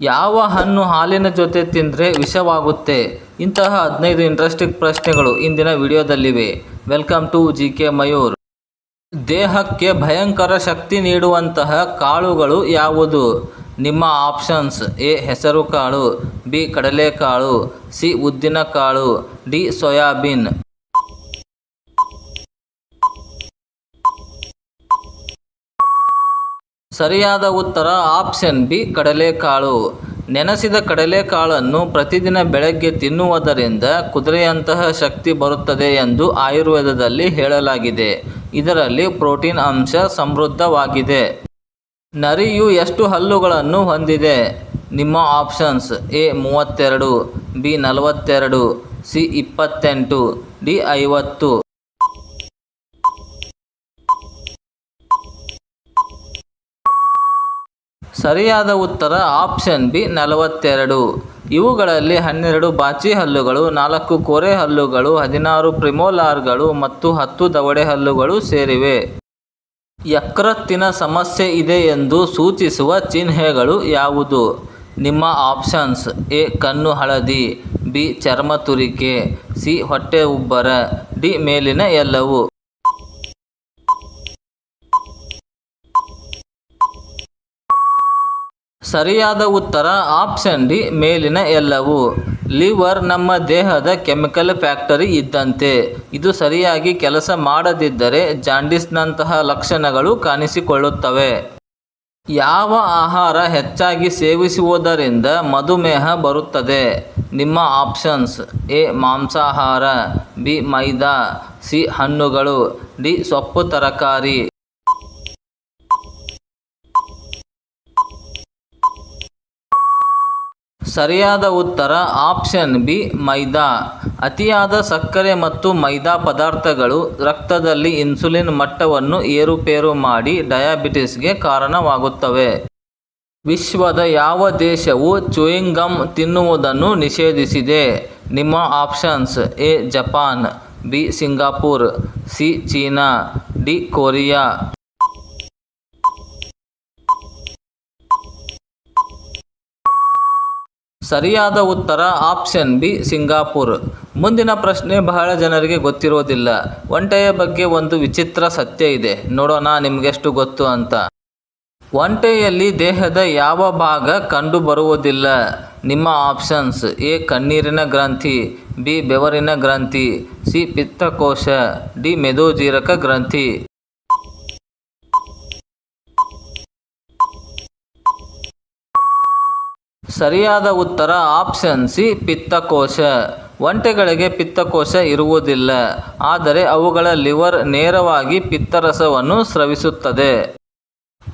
ಯಾವ ಹಣ್ಣು ಹಾಲಿನ ಜೊತೆ ತಿಂದರೆ ವಿಷವಾಗುತ್ತೆ? ಇಂತಹ 15 ಇಂಟ್ರೆಸ್ಟಿಂಗ್ ಪ್ರಶ್ನೆಗಳು ಇಂದಿನ ವಿಡಿಯೋದಲ್ಲಿವೆ. Welcome to GK Mayur. ದೇಹಕ್ಕೆ ಭಯಂಕರ ಶಕ್ತಿ ನೀಡುವಂತಹ ಕಾಳುಗಳು ಯಾವುದು? ನಿಮ್ಮ ಆಪ್ಷನ್ಸ್: ಎ ಹೆಸರುಕಾಳು, ಬಿ ಕಡಲೆಕಾಳು, ಸಿ ಉದ್ದಿನಕಾಳು, ಡಿ ಸೋಯಾಬೀನ್. ಸರಿಯಾದ ಉತ್ತರ ಆಪ್ಷನ್ ಬಿ ಕಡಲೆಕಾಳು. ನೆನೆಸಿದ ಕಡಲೆಕಾಳನ್ನು ಪ್ರತಿದಿನ ಬೆಳಗ್ಗೆ ತಿನ್ನುವುದರಿಂದ ಕುದುರೆಯಂತಹ ಶಕ್ತಿ ಬರುತ್ತದೆ ಎಂದು ಆಯುರ್ವೇದದಲ್ಲಿ ಹೇಳಲಾಗಿದೆ. ಇದರಲ್ಲಿ ಪ್ರೋಟೀನ್ ಅಂಶ ಸಮೃದ್ಧವಾಗಿದೆ. ನರಿಯು ಎಷ್ಟು ಹಲ್ಲುಗಳನ್ನು ಹೊಂದಿದೆ? ನಿಮ್ಮ options: A 32, B 42, C 28, D 50. ಸರಿಯಾದ ಉತ್ತರ ಆಪ್ಷನ್ ಬಿ 42. ಇವುಗಳಲ್ಲಿ 12 ಬಾಚಿ ಹಲ್ಲುಗಳು, 4 ಕೋರೆ ಹಲ್ಲುಗಳು, 16 ಪ್ರಿಮೋಲಾರ್ಗಳು ಮತ್ತು 10 ದವಡೆ ಹಲ್ಲುಗಳು ಸೇರಿವೆ. ಯಕೃತ್ತಿನ ಸಮಸ್ಯೆ ಇದೆ ಎಂದು ಸೂಚಿಸುವ ಚಿಹ್ನೆಗಳು ಯಾವುದು? ನಿಮ್ಮ ಆಪ್ಷನ್ಸ್: ಎ ಕಣ್ಣು ಹಳದಿ, ಬಿ ಚರ್ಮ ತುರಿಕೆ, ಸಿ ಹೊಟ್ಟೆ ಉಬ್ಬರ, ಡಿ ಮೇಲಿನ ಎಲ್ಲವು. ಸರಿಯಾದ ಉತ್ತರ ಆಪ್ಷನ್ ಡಿ ಮೇಲಿನ ಎಲ್ಲವು. ಲಿವರ್ ನಮ್ಮ ದೇಹದ ಕೆಮಿಕಲ್ ಫ್ಯಾಕ್ಟರಿ ಇದ್ದಂತೆ. ಇದು ಸರಿಯಾಗಿ ಕೆಲಸ ಮಾಡದಿದ್ದರೆ ಜಾಂಡೀಸ್ನಂತಹ ಲಕ್ಷಣಗಳು ಕಾಣಿಸಿಕೊಳ್ಳುತ್ತವೆ. ಯಾವ ಆಹಾರ ಹೆಚ್ಚಾಗಿ ಸೇವಿಸುವುದರಿಂದ ಮಧುಮೇಹ ಬರುತ್ತದೆ? ನಿಮ್ಮ ಆಪ್ಷನ್ಸ್: ಎ ಮಾಂಸಾಹಾರ, ಬಿ ಮೈದಾ, ಸಿ ಹಣ್ಣುಗಳು, ಡಿ ಸೊಪ್ಪು ತರಕಾರಿ. ಸರಿಯಾದ ಉತ್ತರ ಆಪ್ಷನ್ ಬಿ ಮೈದಾ. ಅತಿಯಾದ ಸಕ್ಕರೆ ಮತ್ತು ಮೈದಾ ಪದಾರ್ಥಗಳು ರಕ್ತದಲ್ಲಿ ಇನ್ಸುಲಿನ್ ಮಟ್ಟವನ್ನು ಏರುಪೇರು ಮಾಡಿ ಡಯಾಬಿಟಿಸ್ಗೆ ಕಾರಣವಾಗುತ್ತವೆ. ವಿಶ್ವದ ಯಾವ ದೇಶವು ಚೂಯಿಂಗ್ ಗಮ್ ತಿನ್ನುವುದನ್ನು ನಿಷೇಧಿಸಿದೆ? ನಿಮ್ಮ options: A Japan, B Singapore, C China, D Korea. ಸರಿಯಾದ ಉತ್ತರ ಆಪ್ಷನ್ ಬಿ ಸಿಂಗಾಪುರ್. ಮುಂದಿನ ಪ್ರಶ್ನೆ ಬಹಳ ಜನರಿಗೆ ಗೊತ್ತಿರೋದಿಲ್ಲ. ಒಂಟೆಯ ಬಗ್ಗೆ ಒಂದು ವಿಚಿತ್ರ ಸತ್ಯ ಇದೆ, ನೋಡೋಣ ನಿಮಗೆಷ್ಟು ಗೊತ್ತು ಅಂತ. ಒಂಟೆಯಲ್ಲಿ ದೇಹದ ಯಾವ ಭಾಗ ಕಂಡು ಬರುವುದಿಲ್ಲ? ನಿಮ್ಮ ಆಪ್ಷನ್ಸ್: ಎ ಕಣ್ಣೀರಿನ ಗ್ರಂಥಿ, ಬಿ ಬೆವರಿನ ಗ್ರಂಥಿ, ಸಿ ಪಿತ್ತಕೋಶ, ಡಿ ಮೆದೋಜೀರಕ ಗ್ರಂಥಿ. ಸರಿಯಾದ ಉತ್ತರ ಆಪ್ಷನ್ ಸಿ ಪಿತ್ತಕೋಶ. ಒಂಟೆಗಳಿಗೆ ಪಿತ್ತಕೋಶ ಇರುವುದಿಲ್ಲ, ಆದರೆ ಅವುಗಳ ಲಿವರ್ ನೇರವಾಗಿ ಪಿತ್ತರಸವನ್ನು ಸ್ರವಿಸುತ್ತದೆ.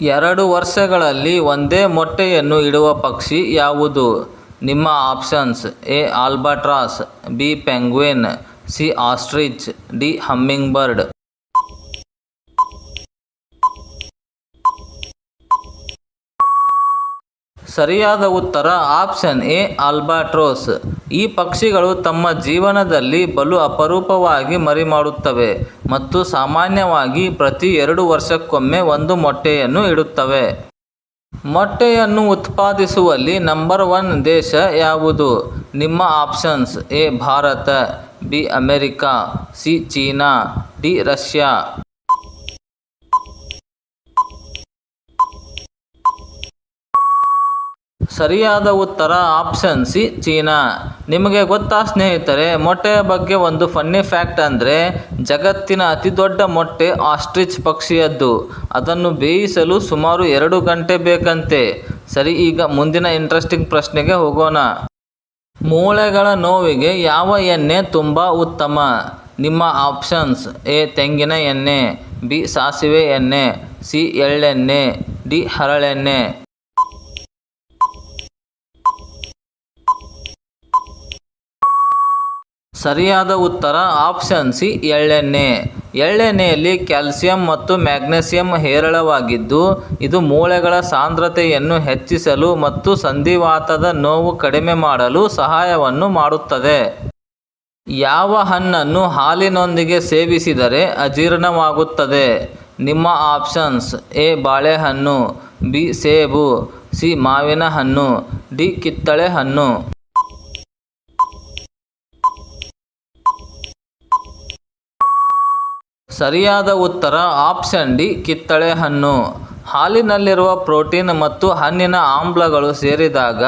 2 ವರ್ಷಗಳಲ್ಲಿ ಒಂದೇ ಮೊಟ್ಟೆಯನ್ನು ಇಡುವ ಪಕ್ಷಿ ಯಾವುದು? ನಿಮ್ಮ options: A albatross, B penguin, C ostrich, D hummingbird. ಸರಿಯಾದ ಉತ್ತರ ಆಪ್ಷನ್ ಎ ಆಲ್ಬಾಟ್ರೋಸ್. ಈ ಪಕ್ಷಿಗಳು ತಮ್ಮ ಜೀವನದಲ್ಲಿ ಬಲು ಅಪರೂಪವಾಗಿ ಮರಿಮಾಡುತ್ತವೆ ಮತ್ತು ಸಾಮಾನ್ಯವಾಗಿ ಪ್ರತಿ 2 ವರ್ಷಕ್ಕೊಮ್ಮೆ ಒಂದು ಮೊಟ್ಟೆಯನ್ನು ಇಡುತ್ತವೆ. ಮೊಟ್ಟೆಯನ್ನು ಉತ್ಪಾದಿಸುವಲ್ಲಿ ನಂಬರ್ 1 ದೇಶ ಯಾವುದು? ನಿಮ್ಮ options: A Bharat, B America, C China, D Russia. ಸರಿಯಾದ ಉತ್ತರ ಆಪ್ಷನ್ ಸಿ ಚೀನಾ. ನಿಮಗೆ ಗೊತ್ತಾ ಸ್ನೇಹಿತರೆ, ಮೊಟ್ಟೆಯ ಬಗ್ಗೆ ಒಂದು ಫನ್ನಿ ಫ್ಯಾಕ್ಟ್ ಅಂದರೆ ಜಗತ್ತಿನ ಅತಿ ದೊಡ್ಡ ಮೊಟ್ಟೆ ಆಸ್ಟ್ರಿಚ್ ಪಕ್ಷಿಯದ್ದು. ಅದನ್ನು ಬೇಯಿಸಲು ಸುಮಾರು 2 ಗಂಟೆ ಬೇಕಂತೆ. ಸರಿ, ಈಗ ಮುಂದಿನ ಇಂಟ್ರೆಸ್ಟಿಂಗ್ ಪ್ರಶ್ನೆಗೆ ಹೋಗೋಣ. ಮೂಳೆಗಳ ನೋವಿಗೆ ಯಾವ ಎಣ್ಣೆ ತುಂಬ ಉತ್ತಮ? ನಿಮ್ಮ ಆಪ್ಷನ್ಸ್: ಎ ತೆಂಗಿನ ಎಣ್ಣೆ, ಬಿ ಸಾಸಿವೆ ಎಣ್ಣೆ, ಸಿ ಎಳ್ಳೆಣ್ಣೆ, ಡಿ ಹರಳೆಣ್ಣೆ. ಸರಿಯಾದ ಉತ್ತರ ಆಪ್ಷನ್ ಸಿ ಎಳ್ಳೆಣ್ಣೆ. ಎಳ್ಳೆಣ್ಣೆಯಲ್ಲಿ ಕ್ಯಾಲ್ಸಿಯಂ ಮತ್ತು ಮ್ಯಾಗ್ನೆಸಿಯಂ ಹೇರಳವಾಗಿದ್ದು, ಇದು ಮೂಳೆಗಳ ಸಾಂದ್ರತೆಯನ್ನು ಹೆಚ್ಚಿಸಲು ಮತ್ತು ಸಂಧಿವಾತದ ನೋವು ಕಡಿಮೆ ಮಾಡಲು ಸಹಾಯವನ್ನು ಮಾಡುತ್ತದೆ. ಯಾವ ಹಣ್ಣನ್ನು ಹಾಲಿನೊಂದಿಗೆ ಸೇವಿಸಿದರೆ ಅಜೀರ್ಣವಾಗುತ್ತದೆ? ನಿಮ್ಮ ಆಪ್ಷನ್ಸ್: ಎ ಬಾಳೆಹಣ್ಣು, ಬಿ ಸೇಬು, ಸಿ ಮಾವಿನ ಹಣ್ಣು, ಡಿ ಕಿತ್ತಳೆ ಹಣ್ಣು. ಸರಿಯಾದ ಉತ್ತರ ಆಪ್ಷನ್ ಡಿ ಕಿತ್ತಳೆ ಹಣ್ಣು. ಹಾಲಿನಲ್ಲಿರುವ ಪ್ರೋಟೀನ್ ಮತ್ತು ಹಣ್ಣಿನ ಆಮ್ಲಗಳು ಸೇರಿದಾಗ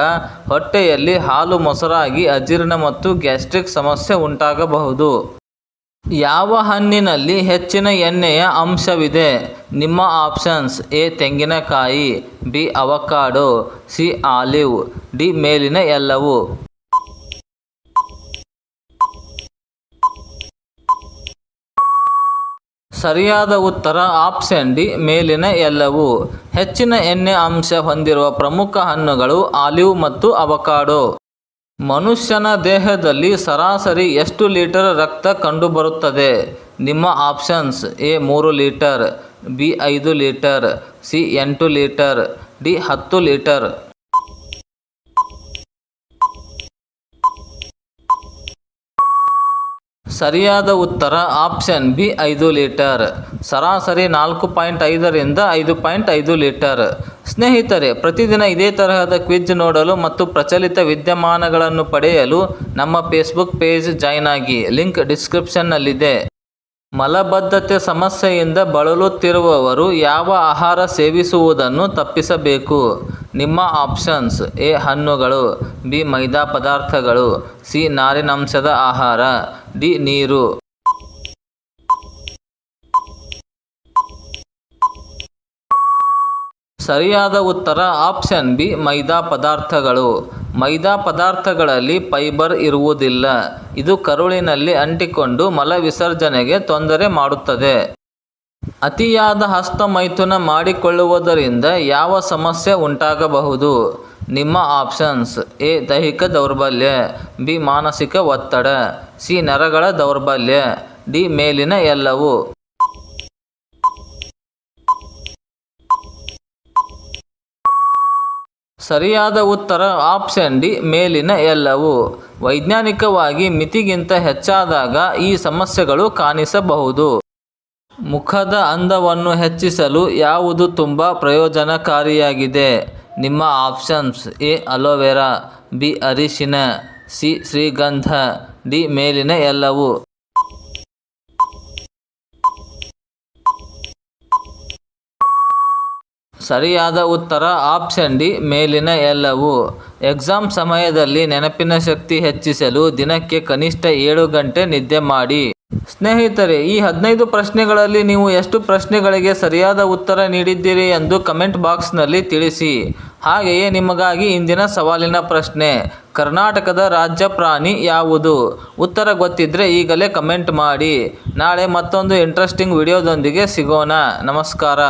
ಹೊಟ್ಟೆಯಲ್ಲಿ ಹಾಲು ಮೊಸರಾಗಿ ಅಜೀರ್ಣ ಮತ್ತು ಗ್ಯಾಸ್ಟ್ರಿಕ್ ಸಮಸ್ಯೆ ಉಂಟಾಗಬಹುದು. ಯಾವ ಹಣ್ಣಿನಲ್ಲಿ ಹೆಚ್ಚಿನ ಎಣ್ಣೆಯ ಅಂಶವಿದೆ? ನಿಮ್ಮ ಆಪ್ಷನ್ಸ್: ಎ ತೆಂಗಿನಕಾಯಿ, B avocado, C olive, D ಮೇಲಿನ ಎಲ್ಲವೂ. ಸರಿಯಾದ ಉತ್ತರ ಆಪ್ಷನ್ ಡಿ ಮೇಲಿನ ಎಲ್ಲವೂ. ಹೆಚ್ಚಿನ ಎಣ್ಣೆ ಅಂಶ ಹೊಂದಿರುವ ಪ್ರಮುಖ ಹಣ್ಣುಗಳು ಆಲಿವ್ ಮತ್ತು ಅವಕಾಡೋ. ಮನುಷ್ಯನ ದೇಹದಲ್ಲಿ ಸರಾಸರಿ ಎಷ್ಟು ಲೀಟರ್ ರಕ್ತ ಕಂಡುಬರುತ್ತದೆ? ನಿಮ್ಮ options: A 3 litre, B 5 litre, C 8 litre, D 10 litre. ಸರಿಯಾದ ಉತ್ತರ ಆಪ್ಷನ್ ಬಿ 5 ಲೀಟರ್. ಸರಾಸರಿ 4.5 ರಿಂದ 5.5 ಲೀಟರ್. ಸ್ನೇಹಿತರೆ, ಪ್ರತಿದಿನ ಇದೇ ತರಹದ ಕ್ವಿಜ್ ನೋಡಲು ಮತ್ತು ಪ್ರಚಲಿತ ವಿದ್ಯಮಾನಗಳನ್ನು ಪಡೆಯಲು ನಮ್ಮ ಫೇಸ್ಬುಕ್ ಪೇಜ್ ಜಾಯ್ನ್ ಆಗಿ. ಲಿಂಕ್ ಡಿಸ್ಕ್ರಿಪ್ಷನ್ನಲ್ಲಿದೆ. ಮಲಬದ್ಧತೆ ಸಮಸ್ಯೆಯಿಂದ ಬಳಲುತ್ತಿರುವವರು ಯಾವ ಆಹಾರ ಸೇವಿಸುವುದನ್ನು ತಪ್ಪಿಸಬೇಕು? ನಿಮ್ಮ ಆಪ್ಷನ್ಸ್: ಎ ಹಣ್ಣುಗಳು, ಬಿ ಮೈದಾ ಪದಾರ್ಥಗಳು, ಸಿ ನಾರಿನಂಶದ ಆಹಾರ, ಡಿ ನೀರು. ಸರಿಯಾದ ಉತ್ತರ ಆಪ್ಷನ್ ಬಿ ಮೈದಾ ಪದಾರ್ಥಗಳು. ಮೈದಾ ಪದಾರ್ಥಗಳಲ್ಲಿ ಫೈಬರ್ ಇರುವುದಿಲ್ಲ. ಇದು ಕರುಳಿನಲ್ಲಿ ಅಂಟಿಕೊಂಡು ಮಲವಿಸರ್ಜನೆಗೆ ತೊಂದರೆ ಮಾಡುತ್ತದೆ. ಅತಿಯಾದ ಹಸ್ತಮೈಥುನ ಮಾಡಿಕೊಳ್ಳುವುದರಿಂದ ಯಾವ ಸಮಸ್ಯೆ ಉಂಟಾಗಬಹುದು? ನಿಮ್ಮ ಆಪ್ಷನ್ಸ್: ಎ ದೈಹಿಕ ದೌರ್ಬಲ್ಯ, ಬಿ ಮಾನಸಿಕ ಒತ್ತಡ, ಸಿ ನರಗಳ ದೌರ್ಬಲ್ಯ, ಡಿ ಮೇಲಿನ ಎಲ್ಲವೂ. ಸರಿಯಾದ ಉತ್ತರ ಆಪ್ಷನ್ ಡಿ ಮೇಲಿನ ಎಲ್ಲವೂ. ವೈಜ್ಞಾನಿಕವಾಗಿ ಮಿತಿಗಿಂತ ಹೆಚ್ಚಾದಾಗ ಈ ಸಮಸ್ಯೆಗಳು ಕಾಣಿಸಬಹುದು. ಮುಖದ ಅಂದವನ್ನು ಹೆಚ್ಚಿಸಲು ಯಾವುದು ತುಂಬ ಪ್ರಯೋಜನಕಾರಿಯಾಗಿದೆ? ನಿಮ್ಮ ಆಪ್ಷನ್ಸ್: ಎ ಅಲೋವೆರಾ, ಬಿ ಅರಿಶಿನ, ಸಿ ಶ್ರೀಗಂಧ, ಡಿ ಮೇಲಿನ ಎಲ್ಲವೂ. ಸರಿಯಾದ ಉತ್ತರ ಆಪ್ಷನ್ ಡಿ ಮೇಲಿನ ಎಲ್ಲವೂ. ಎಕ್ಸಾಮ್ ಸಮಯದಲ್ಲಿ ನೆನಪಿನ ಶಕ್ತಿ ಹೆಚ್ಚಿಸಲು ದಿನಕ್ಕೆ ಕನಿಷ್ಠ 7 ಗಂಟೆ ನಿದ್ದೆ ಮಾಡಿ. ಸ್ನೇಹಿತರೆ, ಈ 15 ಪ್ರಶ್ನೆಗಳಲ್ಲಿ ನೀವು ಎಷ್ಟು ಪ್ರಶ್ನೆಗಳಿಗೆ ಸರಿಯಾದ ಉತ್ತರ ನೀಡಿದ್ದೀರಿ ಎಂದು ಕಮೆಂಟ್ ಬಾಕ್ಸ್ನಲ್ಲಿ ತಿಳಿಸಿ. ಹಾಗೆಯೇ ನಿಮಗಾಗಿ ಇಂದಿನ ಸವಾಲಿನ ಪ್ರಶ್ನೆ: ಕರ್ನಾಟಕದ ರಾಜ್ಯ ಪ್ರಾಣಿ ಯಾವುದು? ಉತ್ತರ ಗೊತ್ತಿದ್ದರೆ ಈಗಲೇ ಕಮೆಂಟ್ ಮಾಡಿ. ನಾಳೆ ಮತ್ತೊಂದು ಇಂಟ್ರೆಸ್ಟಿಂಗ್ ವಿಡಿಯೋದೊಂದಿಗೆ ಸಿಗೋಣ. ನಮಸ್ಕಾರ.